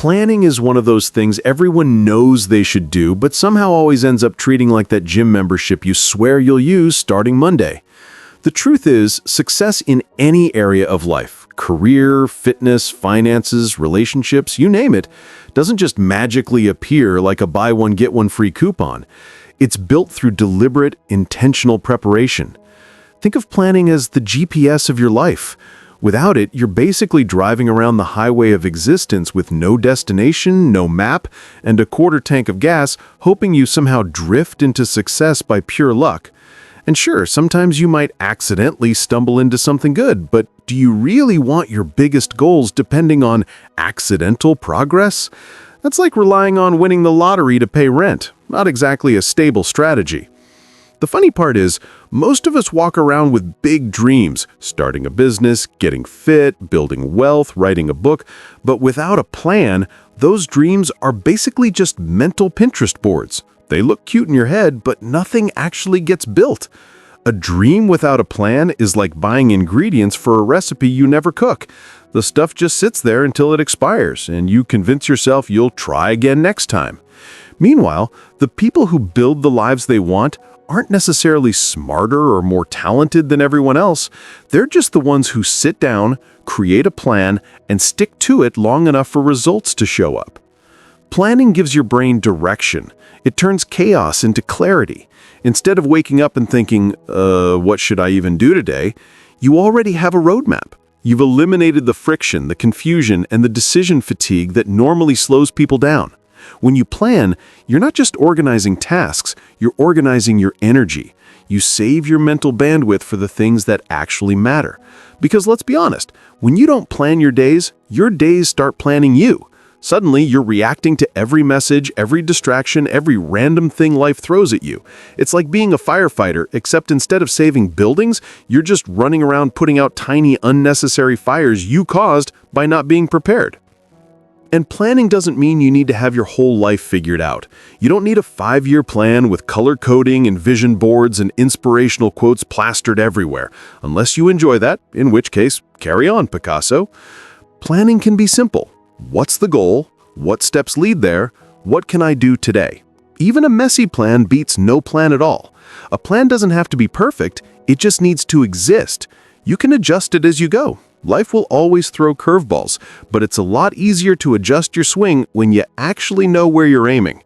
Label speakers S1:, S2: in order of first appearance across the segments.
S1: Planning is one of those things everyone knows they should do, but somehow always ends up treating like that gym membership you swear you'll use starting Monday. The truth is, success in any area of life, career, fitness, finances, relationships, you name it, doesn't just magically appear like a buy one get one free coupon. It's built through deliberate, intentional preparation. Think of planning as the GPS of your life. Without it, you're basically driving around the highway of existence with no destination, no map, and a quarter tank of gas, hoping you somehow drift into success by pure luck. And sure, sometimes you might accidentally stumble into something good, but do you really want your biggest goals depending on accidental progress? That's like relying on winning the lottery to pay rent, not exactly a stable strategy. The funny part is, most of us walk around with big dreams, starting a business, getting fit, building wealth, writing a book, but without a plan, those dreams are basically just mental Pinterest boards. They look cute in your head, but nothing actually gets built. A dream without a plan is like buying ingredients for a recipe you never cook. The stuff just sits there until it expires, and you convince yourself you'll try again next time. Meanwhile, the people who build the lives they want aren't necessarily smarter or more talented than everyone else. They're just the ones who sit down, create a plan, and stick to it long enough for results to show up. Planning gives your brain direction. It turns chaos into clarity. Instead of waking up and thinking, what should I even do today? You already have a roadmap. You've eliminated the friction, the confusion, and the decision fatigue that normally slows people down. When you plan, you're not just organizing tasks, you're organizing your energy. You save your mental bandwidth for the things that actually matter. Because let's be honest, when you don't plan your days start planning you. Suddenly, you're reacting to every message, every distraction, every random thing life throws at you. It's like being a firefighter, except instead of saving buildings, you're just running around putting out tiny, unnecessary fires you caused by not being prepared. And planning doesn't mean you need to have your whole life figured out. You don't need a 5-year plan with color coding and vision boards and inspirational quotes plastered everywhere. Unless you enjoy that, in which case, carry on, Picasso. Planning can be simple. What's the goal? What steps lead there? What can I do today? Even a messy plan beats no plan at all. A plan doesn't have to be perfect, it just needs to exist. You can adjust it as you go. Life will always throw curveballs, but it's a lot easier to adjust your swing when you actually know where you're aiming.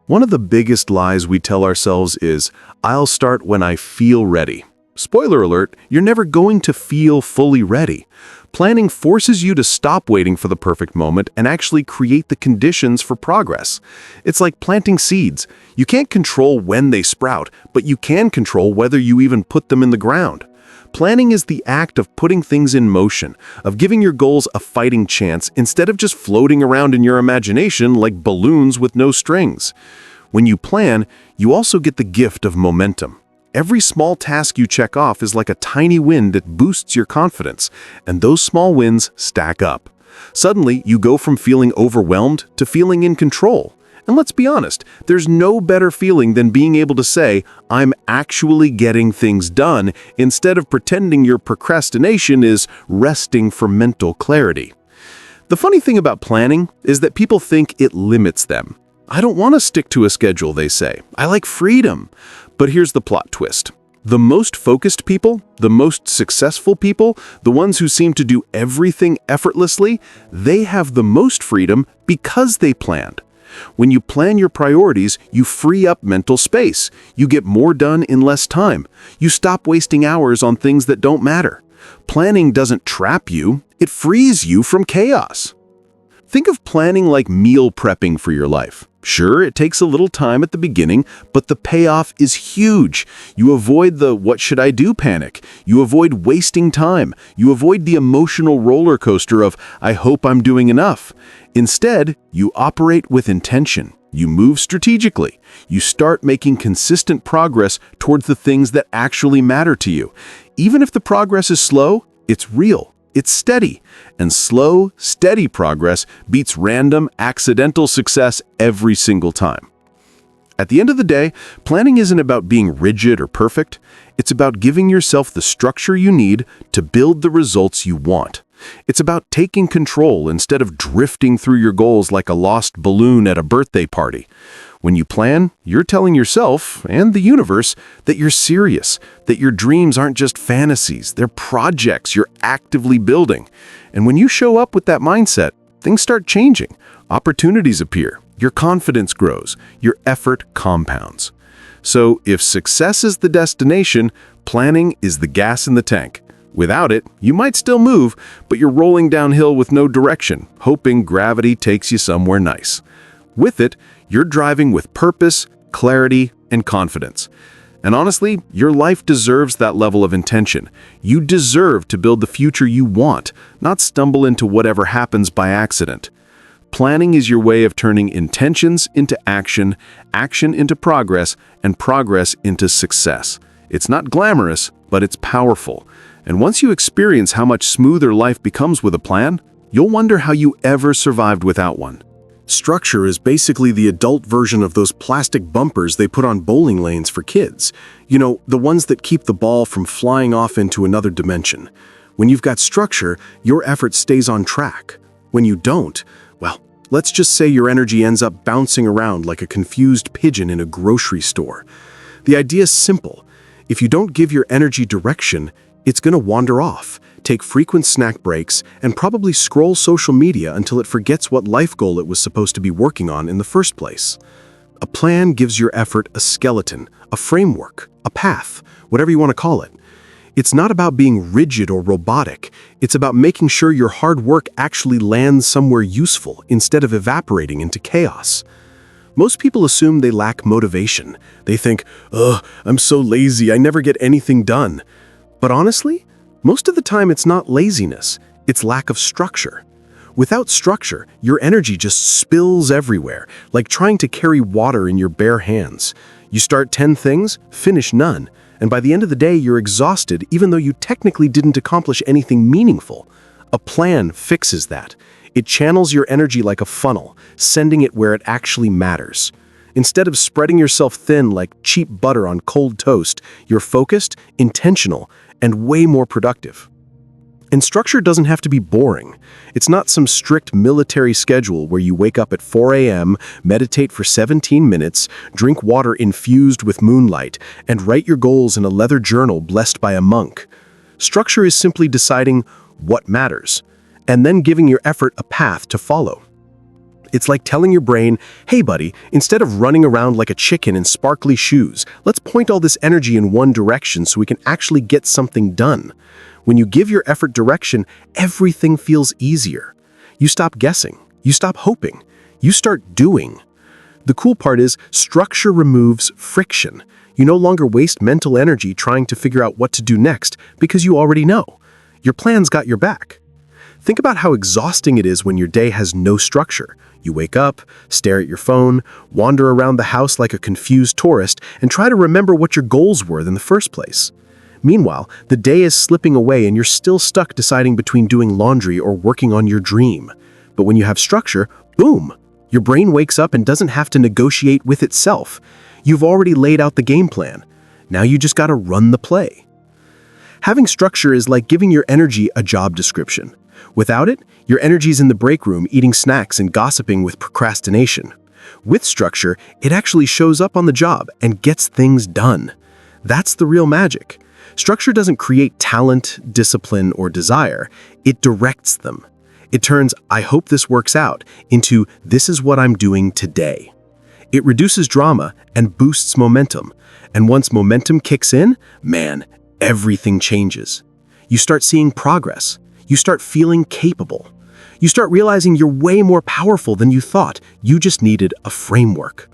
S1: One of the biggest lies we tell ourselves is, I'll start when I feel ready. Spoiler alert, you're never going to feel fully ready. Planning forces you to stop waiting for the perfect moment and actually create the conditions for progress. It's like planting seeds. You can't control when they sprout, but you can control whether you even put them in the ground. Planning is the act of putting things in motion, of giving your goals a fighting chance instead of just floating around in your imagination like balloons with no strings. When you plan, you also get the gift of momentum. Every small task you check off is like a tiny win that boosts your confidence, and those small wins stack up. Suddenly, you go from feeling overwhelmed to feeling in control. And let's be honest, there's no better feeling than being able to say, I'm actually getting things done, instead of pretending your procrastination is resting for mental clarity. The funny thing about planning is that people think it limits them. I don't want to stick to a schedule, they say. I like freedom. But here's the plot twist. The most focused people, the most successful people, the ones who seem to do everything effortlessly, they have the most freedom because they planned. When you plan your priorities, you free up mental space. You get more done in less time. You stop wasting hours on things that don't matter. Planning doesn't trap you, it frees you from chaos. Think of planning like meal prepping for your life. Sure, it takes a little time at the beginning, but the payoff is huge. You avoid the what should I do panic. You avoid wasting time. You avoid the emotional roller coaster of I hope I'm doing enough. Instead, you operate with intention. You move strategically. You start making consistent progress towards the things that actually matter to you. Even if the progress is slow, it's real. It's steady, and slow, steady progress beats random, accidental success every single time. At the end of the day, planning isn't about being rigid or perfect. It's about giving yourself the structure you need to build the results you want. It's about taking control instead of drifting through your goals like a lost balloon at a birthday party. When you plan, you're telling yourself and the universe that you're serious, that your dreams aren't just fantasies, they're projects you're actively building. And when you show up with that mindset, things start changing. Opportunities appear, your confidence grows, your effort compounds. So if success is the destination, planning is the gas in the tank. Without it, you might still move, but you're rolling downhill with no direction, hoping gravity takes you somewhere nice. With it, you're driving with purpose, clarity, and confidence. And honestly, your life deserves that level of intention. You deserve to build the future you want, not stumble into whatever happens by accident. Planning is your way of turning intentions into action, action into progress, and progress into success. It's not glamorous, but it's powerful. And once you experience how much smoother life becomes with a plan, you'll wonder how you ever survived without one. Structure is basically the adult version of those plastic bumpers they put on bowling lanes for kids. You know, the ones that keep the ball from flying off into another dimension. When you've got structure, your effort stays on track. When you don't, well, let's just say your energy ends up bouncing around like a confused pigeon in a grocery store. The idea is simple. If you don't give your energy direction, it's going to wander off, take frequent snack breaks, and probably scroll social media until it forgets what life goal it was supposed to be working on in the first place. A plan gives your effort a skeleton, a framework, a path, whatever you want to call it. It's not about being rigid or robotic. It's about making sure your hard work actually lands somewhere useful instead of evaporating into chaos. Most people assume they lack motivation. They think, "Ugh, I'm so lazy, I never get anything done." But honestly, most of the time it's not laziness, it's lack of structure. Without structure, your energy just spills everywhere, like trying to carry water in your bare hands. You start 10 things, finish none, and by the end of the day you're exhausted even though you technically didn't accomplish anything meaningful. A plan fixes that. It channels your energy like a funnel, sending it where it actually matters. Instead of spreading yourself thin like cheap butter on cold toast, you're focused, intentional, and way more productive. And structure doesn't have to be boring. It's not some strict military schedule where you wake up at 4 a.m., meditate for 17 minutes, drink water infused with moonlight, and write your goals in a leather journal blessed by a monk. Structure is simply deciding what matters, and then giving your effort a path to follow. It's like telling your brain, "Hey buddy, instead of running around like a chicken in sparkly shoes, let's point all this energy in one direction so we can actually get something done." When you give your effort direction, everything feels easier. You stop guessing, you stop hoping, you start doing. The cool part is, structure removes friction. You no longer waste mental energy trying to figure out what to do next because you already know. Your plan's got your back. Think about how exhausting it is when your day has no structure. You wake up, stare at your phone, wander around the house like a confused tourist, and try to remember what your goals were in the first place. Meanwhile, the day is slipping away and you're still stuck deciding between doing laundry or working on your dream. But when you have structure, boom! Your brain wakes up and doesn't have to negotiate with itself. You've already laid out the game plan. Now you just gotta run the play. Having structure is like giving your energy a job description. Without it, your energy's in the break room eating snacks and gossiping with procrastination. With structure, it actually shows up on the job and gets things done. That's the real magic. Structure doesn't create talent, discipline, or desire. It directs them. It turns, "I hope this works out," into "this is what I'm doing today." It reduces drama and boosts momentum. And once momentum kicks in, man, everything changes. You start seeing progress. You start feeling capable. You start realizing you're way more powerful than you thought. You just needed a framework.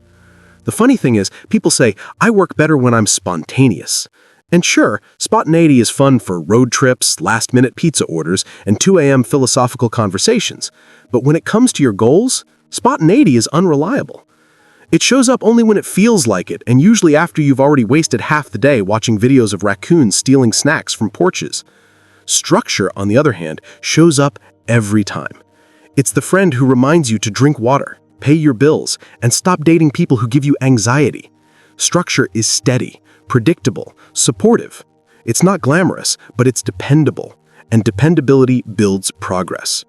S1: The funny thing is, people say, "I work better when I'm spontaneous." And sure, spontaneity is fun for road trips, last-minute pizza orders, and 2 a.m. philosophical conversations. But when it comes to your goals, spontaneity is unreliable. It shows up only when it feels like it, and usually after you've already wasted half the day watching videos of raccoons stealing snacks from porches. Structure, on the other hand, shows up every time. It's the friend who reminds you to drink water,
S2: pay your bills, and stop dating people who give you anxiety. Structure is steady, predictable, supportive. It's not glamorous, but it's dependable, and dependability builds progress.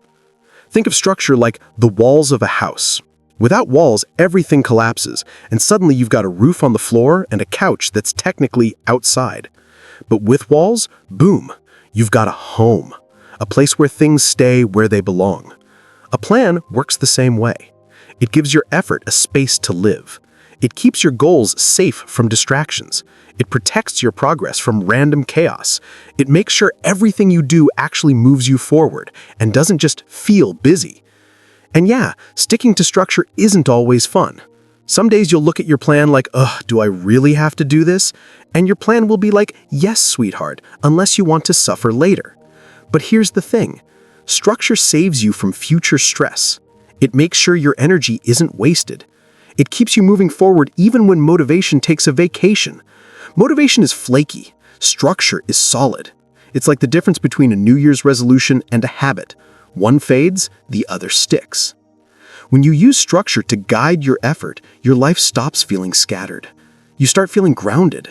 S2: Think of structure like the walls of a house. Without walls, everything collapses, and suddenly you've got a roof on the floor and a couch that's technically outside. But with walls, boom, you've got a home, a place where things stay where they belong. A plan works the same way. It gives your effort a space to live. It keeps your goals safe from distractions. It protects your progress from random chaos. It makes sure everything you do actually moves you forward and doesn't just feel busy. And yeah, sticking to structure isn't always fun. Some days you'll look at your plan like, ugh, do I really have to do this? And your plan will be like, yes, sweetheart, unless you want to suffer later. But here's the thing. Structure saves you from future stress. It makes sure your energy isn't wasted. It keeps you moving forward even when motivation takes a vacation. Motivation is flaky. Structure is solid. It's like the difference between a New Year's resolution and a habit. One fades, the other sticks. When you use structure to guide your effort, your life stops feeling scattered. You start feeling grounded.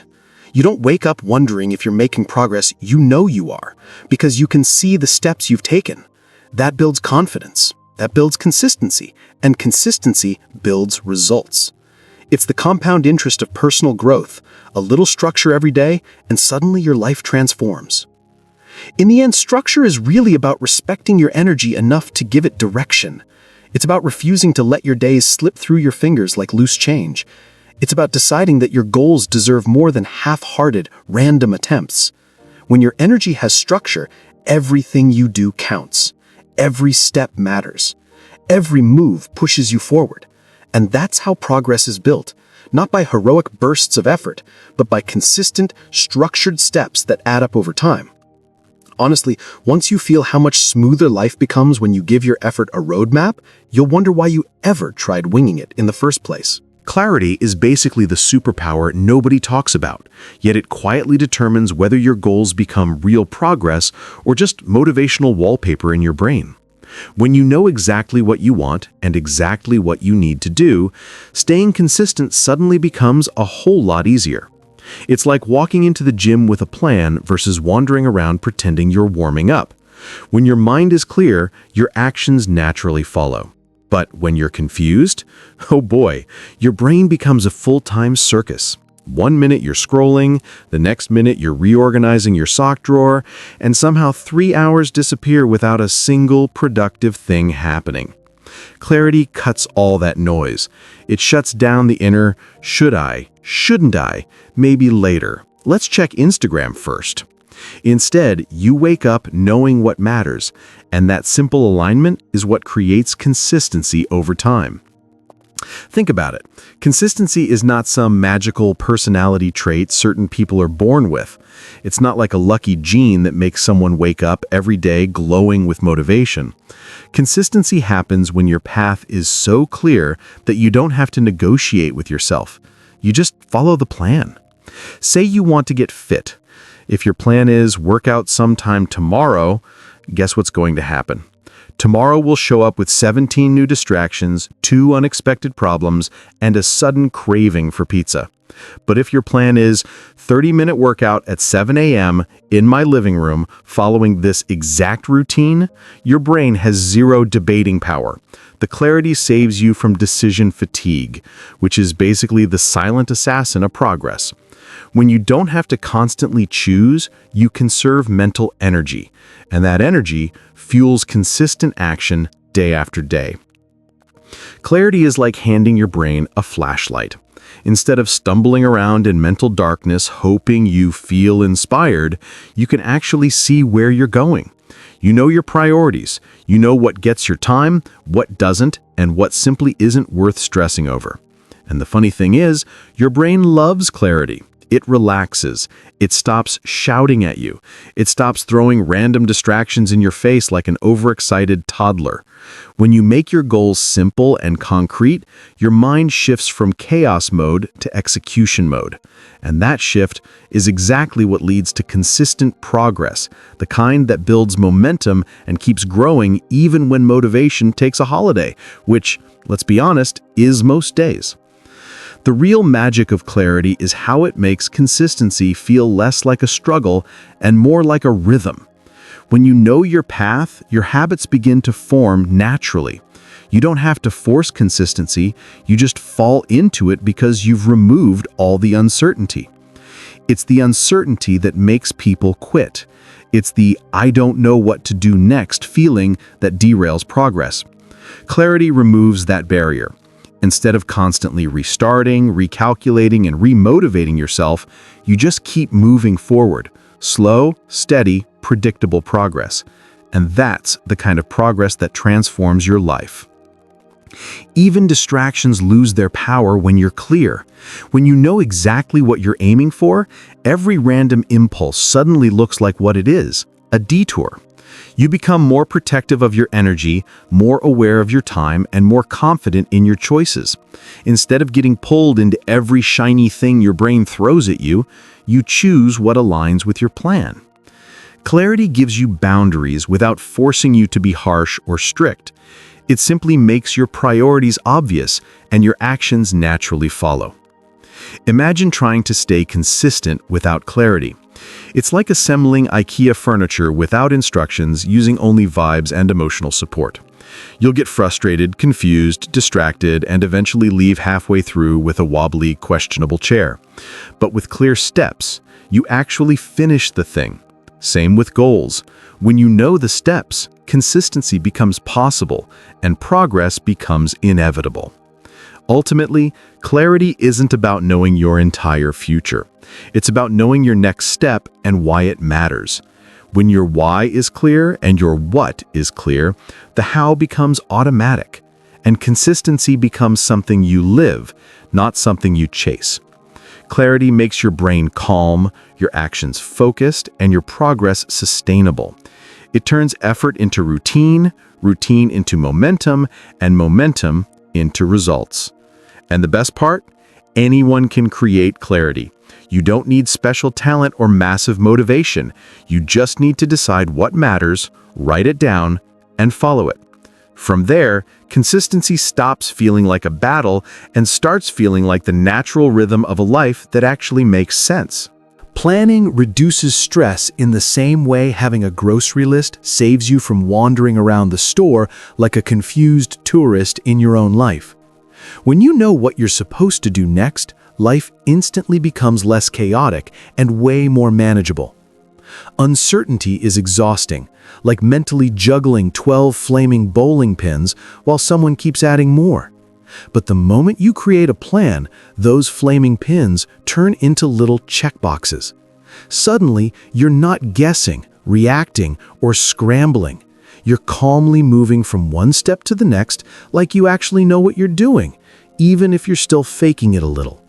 S2: You don't wake up wondering if you're making progress. You know you are, because you can see the steps you've taken. That builds confidence. That builds consistency, and consistency builds results. It's the compound interest of personal growth, a little structure every day, and suddenly your life transforms. In the end, structure is really about respecting your energy enough to give it direction. It's about refusing to let your days slip through your fingers like loose change. It's about deciding that your goals deserve more than half-hearted, random attempts. When your energy has structure, everything you do counts. Every step matters. Every move pushes you forward. And that's how progress is built, not by heroic bursts of effort, but by consistent, structured steps that add up over time. Honestly, once you feel how much smoother life becomes when you give your effort a roadmap, you'll wonder why you ever tried winging it in the first place.
S1: Clarity is basically the superpower nobody talks about, yet it quietly determines whether your goals become real progress or just motivational wallpaper in your brain. When you know exactly what you want and exactly what you need to do, staying consistent suddenly becomes a whole lot easier. It's like walking into the gym with a plan versus wandering around pretending you're warming up. When your mind is clear, your actions naturally follow. But when you're confused, oh boy, your brain becomes a full-time circus. 1 minute you're scrolling, the next minute you're reorganizing your sock drawer, and somehow 3 hours disappear without a single productive thing happening. Clarity cuts all that noise. It shuts down the inner, should I, shouldn't I, maybe later. Let's check Instagram first. Instead, you wake up knowing what matters, and that simple alignment is what creates consistency over time. Think about it. Consistency is not some magical personality trait certain people are born with. It's not like a lucky gene that makes someone wake up every day glowing with motivation. Consistency happens when your path is so clear that you don't have to negotiate with yourself. You just follow the plan. Say you want to get fit. If your plan is work out sometime tomorrow, guess what's going to happen? Tomorrow will show up with 17 new distractions, 2 unexpected problems, and a sudden craving for pizza. But if your plan is 30-minute workout at 7 a.m. in my living room following this exact routine, your brain has zero debating power. The clarity saves you from decision fatigue, which is basically the silent assassin of progress. When you don't have to constantly choose, you conserve mental energy, and that energy fuels consistent action day after day. Clarity is like handing your brain a flashlight. Instead of stumbling around in mental darkness hoping you feel inspired, you can actually see where you're going. You know your priorities. You know what gets your time, what doesn't, and what simply isn't worth stressing over. And the funny thing is, your brain loves clarity. It relaxes. It stops shouting at you. It stops throwing random distractions in your face like an overexcited toddler. When you make your goals simple and concrete, your mind shifts from chaos mode to execution mode. And that shift is exactly what leads to consistent progress, the kind that builds momentum and keeps growing even when motivation takes a holiday, which, let's be honest, is most days. The real magic of clarity is how it makes consistency feel less like a struggle and more like a rhythm. When you know your path, your habits begin to form naturally. You don't have to force consistency, you just fall into it because you've removed all the uncertainty. It's the uncertainty that makes people quit. It's the "I don't know what to do next" feeling that derails progress. Clarity removes that barrier. Instead of constantly restarting, recalculating, and remotivating yourself, you just keep moving forward. Slow, steady, predictable progress. And that's the kind of progress that transforms your life. Even distractions lose their power when you're clear. When you know exactly what you're aiming for, every random impulse suddenly looks like what it is, a detour. You become more protective of your energy, more aware of your time, and more confident in your choices. Instead of getting pulled into every shiny thing your brain throws at you, you choose what aligns with your plan. Clarity gives you boundaries without forcing you to be harsh or strict. It simply makes your priorities obvious and your actions naturally follow. Imagine trying to stay consistent without clarity. It's like assembling IKEA furniture without instructions, using only vibes and emotional support. You'll get frustrated, confused, distracted, and eventually leave halfway through with a wobbly, questionable chair. But with clear steps, you actually finish the thing. Same with goals. When you know the steps, consistency becomes possible and progress becomes inevitable. Ultimately, clarity isn't about knowing your entire future. It's about knowing your next step and why it matters. When your why is clear and your what is clear, the how becomes automatic, and consistency becomes something you live, not something you chase. Clarity makes your brain calm, your actions focused, and your progress sustainable. It turns effort into routine, routine into momentum, and momentum into results. And the best part? Anyone can create clarity. You don't need special talent or massive motivation. You just need to decide what matters, write it down, and follow it. From there, consistency stops feeling like a battle and starts feeling like the natural rhythm of a life that actually makes sense. Planning reduces stress in the same way having a grocery list saves you from wandering around the store like a confused tourist in your own life. When you know what you're supposed to do next, life instantly becomes less chaotic and way more manageable. Uncertainty is exhausting, like mentally juggling 12 flaming bowling pins while someone keeps adding more. But the moment you create a plan, those flaming pins turn into little checkboxes. Suddenly, you're not guessing, reacting, or scrambling. You're calmly moving from one step to the next like you actually know what you're doing, even if you're still faking it a little.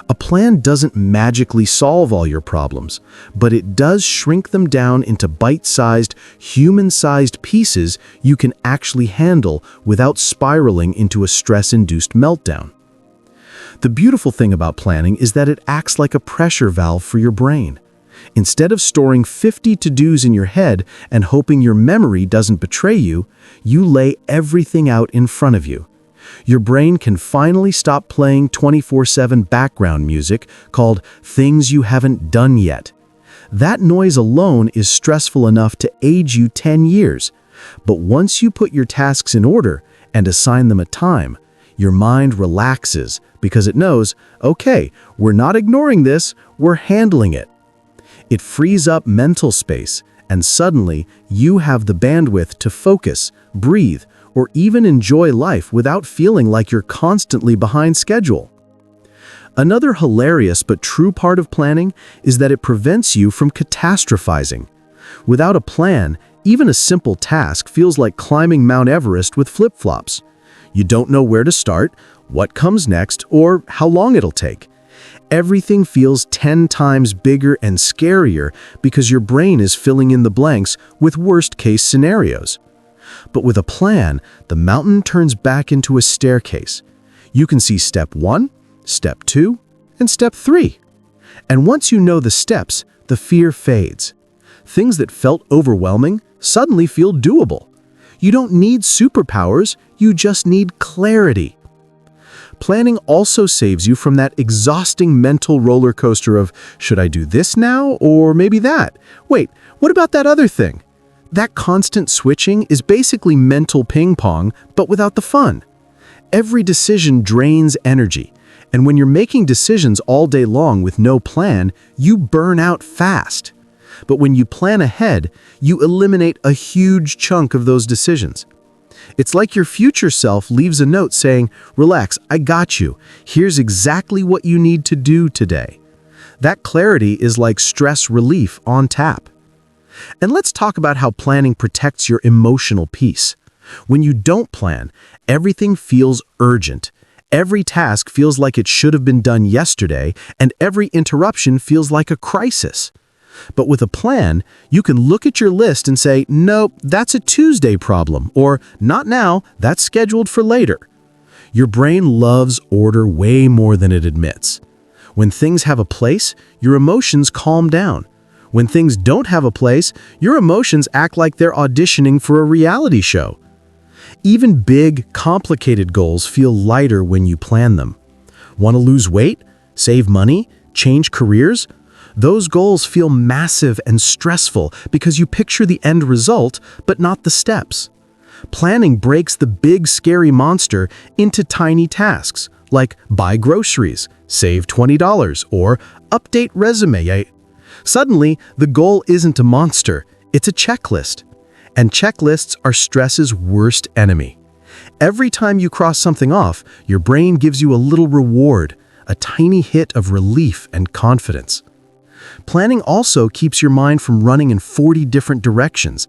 S1: A plan doesn't magically solve all your problems, but it does shrink them down into bite-sized, human-sized pieces you can actually handle without spiraling into a stress-induced meltdown. The beautiful thing about planning is that it acts like a pressure valve for your brain. Instead of storing 50 to-dos in your head and hoping your memory doesn't betray you, you lay everything out in front of you. Your brain can finally stop playing 24/7 background music called things you haven't done yet. That noise alone is stressful enough to age you 10 years. But once you put your tasks in order and assign them a time, your mind relaxes because it knows, okay, we're not ignoring this, we're handling it. It frees up mental space, and suddenly you have the bandwidth to focus, breathe, or even enjoy life without feeling like you're constantly behind schedule. Another hilarious but true part of planning is that it prevents you from catastrophizing. Without a plan, even a simple task feels like climbing Mount Everest with flip-flops. You don't know where to start, what comes next, or how long it'll take.
S2: Everything feels 10 times bigger and scarier because your brain is filling in the blanks with worst-case scenarios. But with a plan, the mountain turns back into a staircase. You can see step 1, step 2, and step 3. And once you know the steps, the fear fades. Things that felt overwhelming suddenly feel doable. You don't need superpowers, you just need clarity. Planning also saves you from that exhausting mental roller coaster of, should I do this now or maybe that? Wait, what about that other thing? That constant switching is basically mental ping pong, but without the fun. Every decision drains energy, and when you're making decisions all day long with no plan, you burn out fast. But when you plan ahead, you eliminate a huge chunk of those decisions. It's like your future self leaves a note saying, "Relax, I got you. Here's exactly what you need to do today." That clarity is like stress relief on tap. And let's talk about how planning protects your emotional peace. When you don't plan, everything feels urgent. Every task feels like it should have been done yesterday, and every interruption feels like a crisis. But with a plan, you can look at your list and say, "Nope, that's a Tuesday problem," or "Not now, that's scheduled for later." Your brain loves order way more than it admits. When things have a place, your emotions calm down. When things don't have a place, your emotions act like they're auditioning for a reality show. Even big, complicated goals feel lighter when you plan them. Want to lose weight? Save money? Change careers? Those goals feel massive and stressful because you picture the end result, but not the steps. Planning breaks the big, scary monster into tiny tasks, like buy groceries, save $20, or update resume. Suddenly, the goal isn't a monster, it's a checklist. And checklists are stress's worst enemy. Every time you cross something off, your brain gives you a little reward, a tiny hit of relief and confidence. Planning also keeps your mind from running in 40 different directions.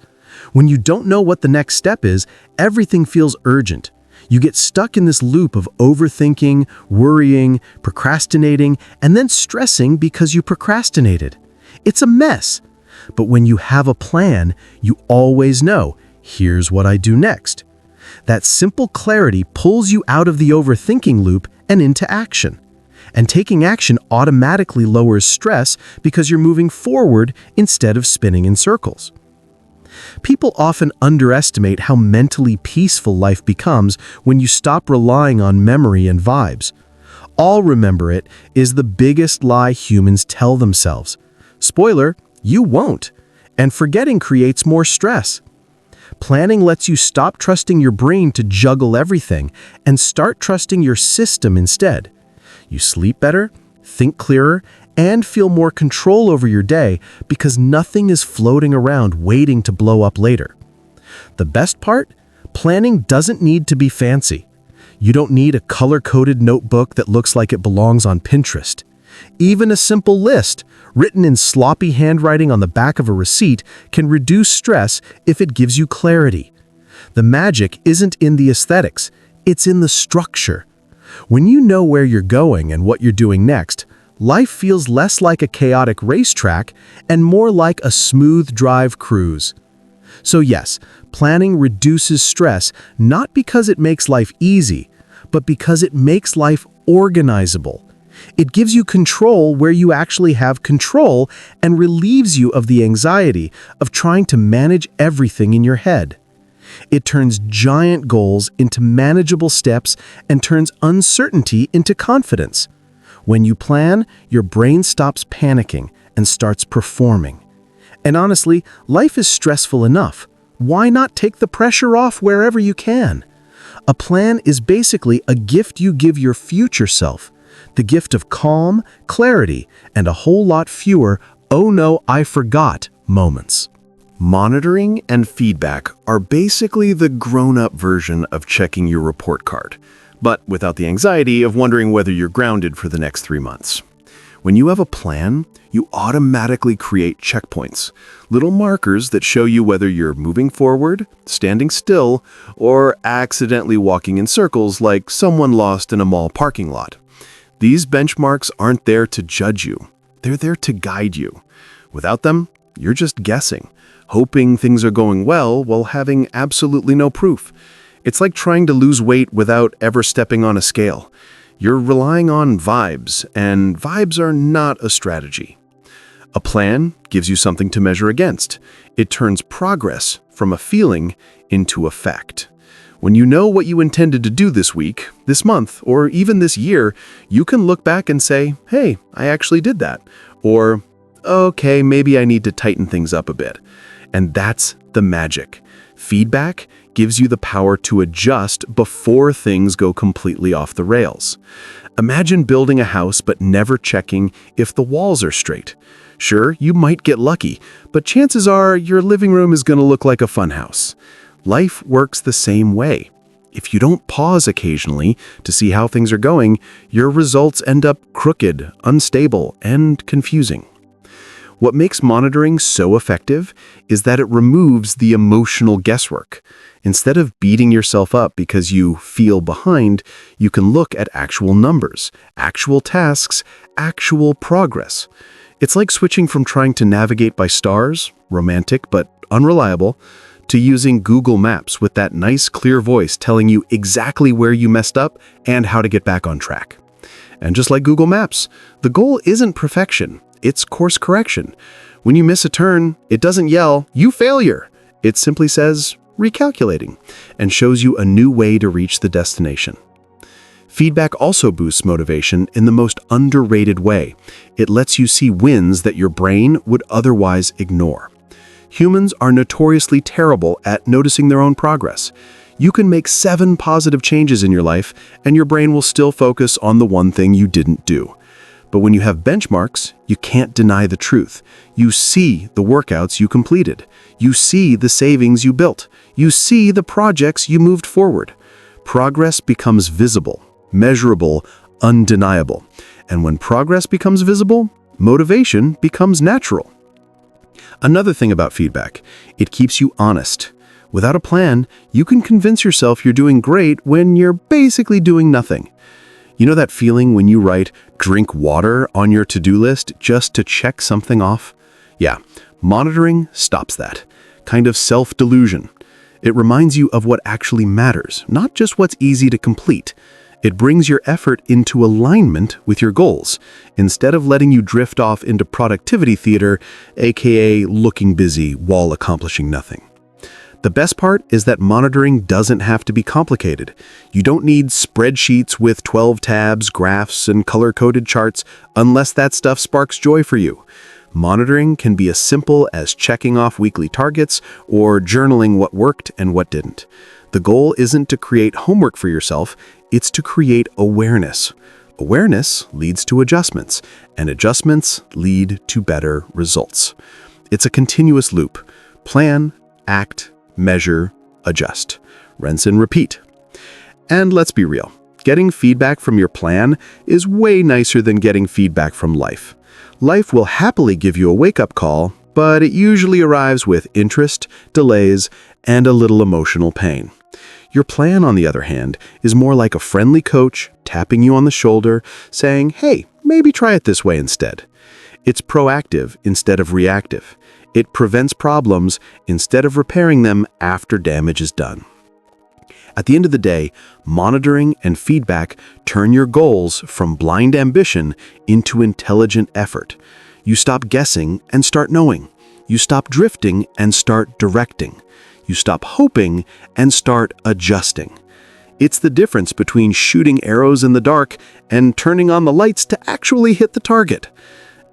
S2: When you don't know what the next step is, everything feels urgent. You get stuck in this loop of overthinking, worrying, procrastinating, and then stressing because you procrastinated. It's a mess. But when you have a plan, you always know, here's what I do next. That simple clarity pulls you out of the overthinking loop and into action. And taking action automatically lowers stress because you're moving forward instead of spinning in circles. People often underestimate how mentally peaceful life becomes when you stop relying on memory and vibes. "I'll remember it" is the biggest lie humans tell themselves. Spoiler, you won't. And forgetting creates more stress. Planning lets you stop trusting your brain to juggle everything and start trusting your system instead. You sleep better, think clearer, and feel more control over your day because nothing is floating around waiting to blow up later. The best part? Planning doesn't need to be fancy. You don't need a color-coded notebook that looks like it belongs on Pinterest. Even a simple list, written in sloppy handwriting on the back of a receipt, can reduce stress if it gives you clarity. The magic isn't in the aesthetics, it's in the structure. When you know where you're going and what you're doing next, life feels less like a chaotic racetrack and more like a smooth drive cruise. So yes, planning reduces stress not because it makes life easy, but because it makes life organizable. It gives you control where you actually have control and relieves you of the anxiety of trying to manage everything in your head. It turns giant goals into manageable steps and turns uncertainty into confidence. When you plan, your brain stops panicking and starts performing. And honestly, life is stressful enough. Why not take the pressure off wherever you can? A plan is basically a gift you give your future self. The gift of calm, clarity, and a whole lot fewer "oh no, I forgot" moments.
S1: Monitoring and feedback are basically the grown-up version of checking your report card, but without the anxiety of wondering whether you're grounded for the next 3 months. When you have a plan, you automatically create checkpoints, little markers that show you whether you're moving forward, standing still, or accidentally walking in circles like someone lost in a mall parking lot. These benchmarks aren't there to judge you. They're there to guide you. Without them, you're just guessing, hoping things are going well while having absolutely no proof. It's like trying to lose weight without ever stepping on a scale. You're relying on vibes, and vibes are not a strategy. A plan gives you something to measure against. It turns progress from a feeling into a fact. When you know what you intended to do this week, this month, or even this year, you can look back and say, hey, I actually did that. Or, okay, maybe I need to tighten things up a bit. And that's the magic. Feedback gives you the power to adjust before things go completely off the rails. Imagine building a house but never checking if the walls are straight. Sure, you might get lucky, but chances are your living room is going to look like a funhouse. Life works the same way. If you don't pause occasionally to see how things are going, your results end up crooked, unstable, and confusing. What makes monitoring so effective is that it removes the emotional guesswork. Instead of beating yourself up because you feel behind, you can look at actual numbers, actual tasks, actual progress. It's like switching from trying to navigate by stars, romantic but unreliable, to using Google Maps with that nice, clear voice telling you exactly where you messed up and how to get back on track. And just like Google Maps, the goal isn't perfection, it's course correction. When you miss a turn, it doesn't yell, "You failure!" It simply says, "Recalculating," and shows you a new way to reach the destination. Feedback also boosts motivation in the most underrated way. It lets you see wins that your brain would otherwise ignore. Humans are notoriously terrible at noticing their own progress. You can make 7 positive changes in your life, and your brain will still focus on the one thing you didn't do. But when you have benchmarks, you can't deny the truth. You see the workouts you completed. You see the savings you built. You see the projects you moved forward. Progress becomes visible, measurable, undeniable. And when progress becomes visible, motivation becomes natural. Another thing about feedback, it keeps you honest. Without a plan, you can convince yourself you're doing great when you're basically doing nothing. You know that feeling when you write "drink water" on your to-do list just to check something off? Yeah, monitoring stops that. Kind of self-delusion. It reminds you of what actually matters, not just what's easy to complete. It brings your effort into alignment with your goals, instead of letting you drift off into productivity theater, aka looking busy while accomplishing nothing. The best part is that monitoring doesn't have to be complicated. You don't need spreadsheets with 12 tabs, graphs, and color-coded charts unless that stuff sparks joy for you. Monitoring can be as simple as checking off weekly targets or journaling what worked and what didn't. The goal isn't to create homework for yourself, it's to create awareness. Awareness leads to adjustments, and adjustments lead to better results. It's a continuous loop. Plan, act, measure, adjust. Rinse and repeat. And let's be real. Getting feedback from your plan is way nicer than getting feedback from life. Life will happily give you a wake-up call, but it usually arrives with interest, delays, and a little emotional pain. Your plan, on the other hand, is more like a friendly coach tapping you on the shoulder, saying, "Hey, maybe try it this way instead." It's proactive instead of reactive. It prevents problems instead of repairing them after damage is done. At the end of the day, monitoring and feedback turn your goals from blind ambition into intelligent effort. You stop guessing and start knowing. You stop drifting and start directing. You stop hoping and start adjusting. It's the difference between shooting arrows in the dark and turning on the lights to actually hit the target.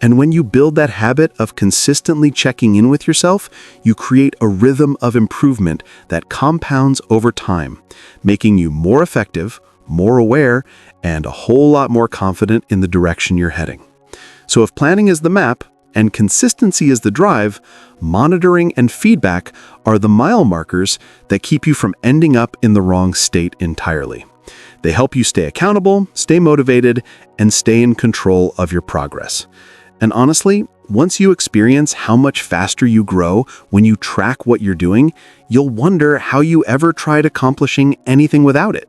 S1: And when you build that habit of consistently checking in with yourself, you create a rhythm of improvement that compounds over time, making you more effective, more aware, and a whole lot more confident in the direction you're heading. So if planning is the map and consistency is the drive, monitoring and feedback are the mile markers that keep you from ending up in the wrong state entirely. They help you stay accountable, stay motivated, and stay in control of your progress. And honestly, once you experience how much faster you grow when you track what you're doing, you'll wonder how you ever tried accomplishing anything without it.